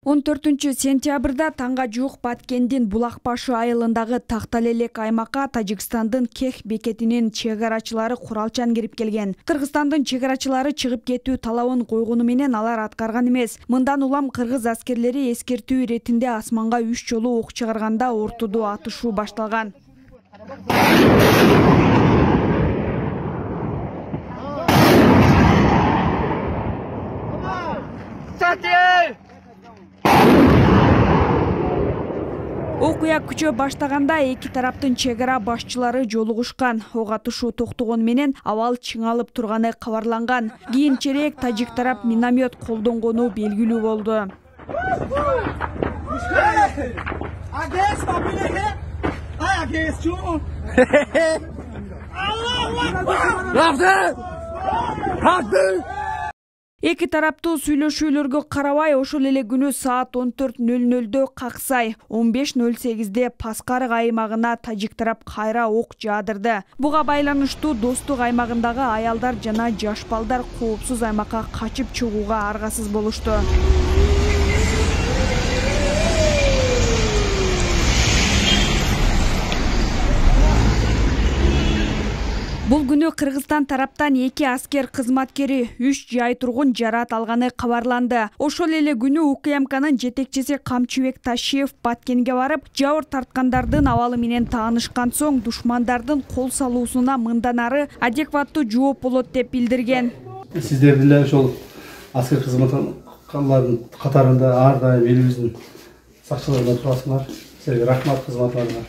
14-сентябрда таңга жук Баткендин Булакбашы айылындагы Такталелек аймакка Тажикстандын Кех бекетинин чегарачылары куралчан кирип келген. Кыргызстандын чегарачылары чыгып кетүү талабын койгону менен алар аткарган эмес. Мындан улам кыргыз аскерлери эскертүү иретинде асманга 3 жолу ок чыгарганда ортодо атышуу башталган. Окуя күчө баштаганда эки тараптын чегара башчылары жолугушкан. Ок атышуу токтогон менен абал чыңалып турганы кабарланган. Кийинчерээк тажик тарап миномет колдонгону белгилүү болду. Эки тараптуу сүйлөшүүлөргө карабай ошол эле күнү саат 14:00 Каксай, 15:08 Паскарык аймагына тажик тарап кайра ок жаадырды. Буга байланыштуу достук аймагындагы аялдар жана жаш балдар коопсуз аймакка качып чыгууга аргасыз болушту. Бул күнү Кыргызстан тараптан эки аскер кызматкери 3 жай тургун жараат алганы кабарланды. Ошол эле күнү УКМКнын жетекчиси Камчыбек Ташиев Баткенге барып, жабыр тарткандардын абалы менен таанышкан соң душмандардын кол салуусуна мындан ары адекваттуу жооп болот деп билдирген. Сиздер деле ошол аскер кызматкерлердин катарында ар дайым элибиздин сакчыларына турасыңар. Силерге рахмат кызматыңарга.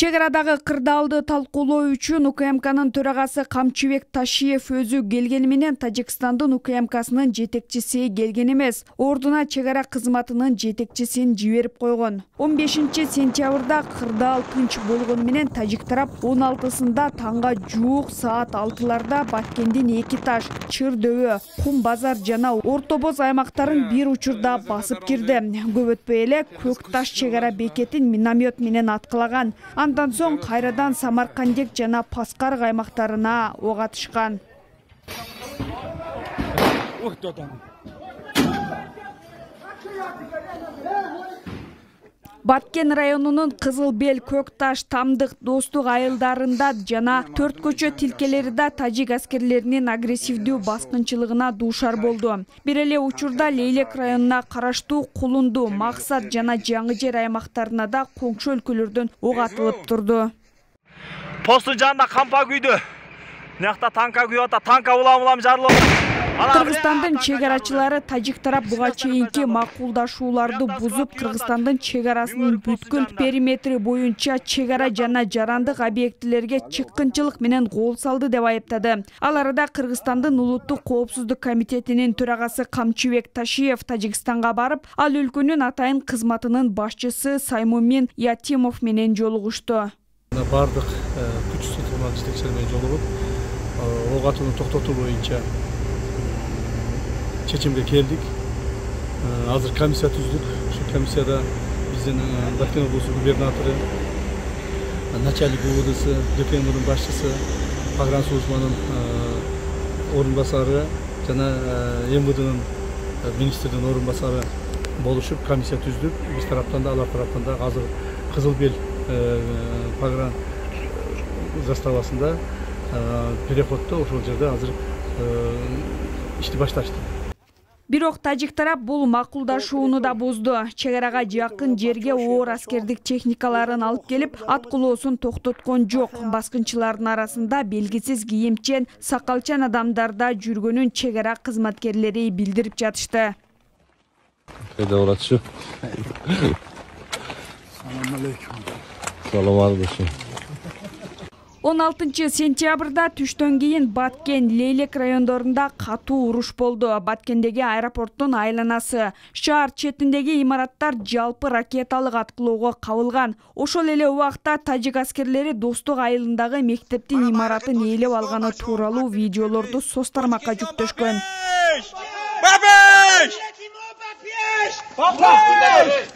Чегарадагы кырдаалды талкуулоо үчүн УКМКнын төрагасы Камчыбек Ташиев өзү келгени менен Тажикстандын УКМКсынын жетекчиси келген эмес. Ордуна чегара кызматынын жетекчисин жиберип койгон. 15-сентябрда кырдаал тынч болгону менен тажик тарап 16-сында таңга жуук саат 6-ларда Баткендин эки таш, Чыр дөбө, Кум базар жана Орто Боз аймактарын бир учурда басып кирди. Көп өтпөй эле Көк таш чегара бекетин миномет менен аткылаган. Андан соң кайрадан Самаркандек жана Паскарык аймактарына ок атышкан. Баткен районунун Кызыл Бел, Көк таш, Тамдык, Достук айылдарында жана Төрт көчө тилкелеринде тажик аскерлеринин агрессивдүү баскынчылыгына дуушар болду. Бир эле учурда Лейлек районуна караштуу Кулунду, Максат жана Жаңы Жер аймактарына да коңшу өлкөлөрдөн ок атылып турду. Постун жанында кампа күйдү. Мынакта танка күйүп атат, танка улам жарылып. Кыргызстандын чегарачылары тажик тарап буга чейинки макулдашууларды бузуп, Кыргызстандын чегарасынын бүткүл периметри боюнча чегара жана жарандык объектилерге чыккынчылык менен кол салды деп айыптады. Ал арада Кыргызстандын улуттук коопсуздук комитетинин төрагасы Камчыбек Ташиев Тажикстанга барып, ал өлкөнүн атайын кызматынын башчысы Саймумин Ятимов менен жолугушту. Бардык күч сутурман жетекчилер менен жолугуп, ок атууну токтотуу боюнча чечимге келдик. Азыр комиссия түздүк. Ошол комиссияда биздин Баткен облусу губернатору, начальник УВДсы, ДПМдин башчысы, погранслужбанын орун басары жана МВДнын министрдин орун басары болушуп комиссия түздүк. Биз тараптан да, алар тараптан да азыр Кызыл Бел погран заставасында переходдо ошол жерде азыр ишти башташты. Бирок тажик тарап бул макулдашууну да бузду. Чегарага жакын жерге оор аскердик техникаларын алып келип, аткылоосун токтоткон жок. Баскынчылардын арасында белгисиз кийимчен, сакалчан адамдар да жүргөнүн чегара кызматкерлери билдирип жатышты. Кайда баратчы? Салам алейкум. 16-сентябрда түштөн кийин Баткен, Лейлек райондорунда катуу уруш болду. Баткендеги аэропорттун айланасы, шаар четиндеги имараттар жалпы ракеталык аткылоого кабылган. Ошол эле убакта тажик аскерлери Достук айылындагы мектептин имаратын ээлеп алганы тууралуу видеолорду соц тармакка жүктөшкөн.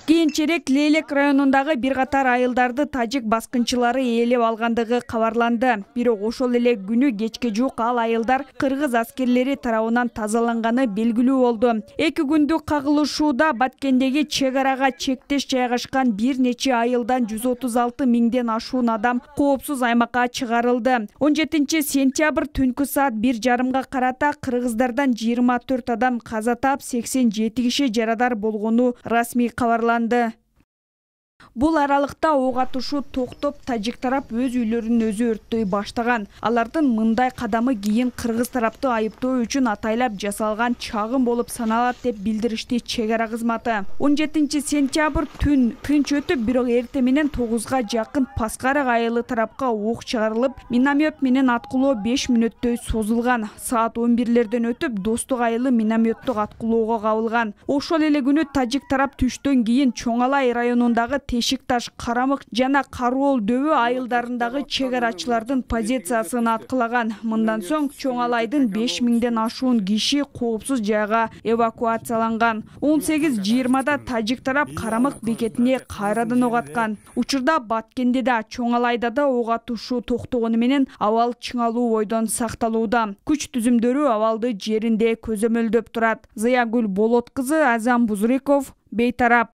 Кийинчерээк Лейлек районундагы бир катар айылдарды тажик баскынчылары ээлеп алгандыгы кабарланды. Бирок ошол эле күнү кечке жуук ал айылдар кыргыз аскерлери тарабынан тазаланганы белгилүү болду. 2 күндүк кагылышууда Баткендеги чек арага чектеш жайгашкан бир нече айылдан 136 миңден ашуун адам коопсуз аймакка чыгарылды. 17 сентябрь түнкү саат 1:30 карата кыргыздардан 24 адам каза таап, 87 киши жарадар болгону расмий кабарланды. Бул аралыкта ок атышуу токтоп, тажик тарап өз үйлөрүн өзү өрттөй баштаган. Алардын мындай кадамы кийин кыргыз тарапты айыптоо үчүн атайлап жасалган чагым болуп саналат деп билдиришти чек ара кызматы. 17 сентябрь түн тынч өтүп, бирок эртең менен 9га жакын Паскарак айылы тарапка ок чыгарылып, миномет менен аткылоо 5 мүнөттөй созулган. Саат 11лерден өтүп, Достук айылы минометтик аткылоого кабылган. Ошол эле күнү тажик тарап түштөн кийин Чоңалай районундагы Тешикташ, Карамык жана Каруол дөбө айылдарындагы чек арачылардын позициясын аткылаган. Мындан соң Чоңалайдын 5 миңден ашуун киши коопсуз жайга эвакуацияланган. 18:20да тажик тарап Карамык бекетине кайрадан ок аткан. Учурда Баткенде да, Чоңалайда да ок атышуу токтогону менен абал чыңалуу бойдон сакталууда. Күч түзүмдөрү абалды жеринде көзөмөлдөп турат. Зыягүл Болот кызы, Азам Бузриков, Бейтарап.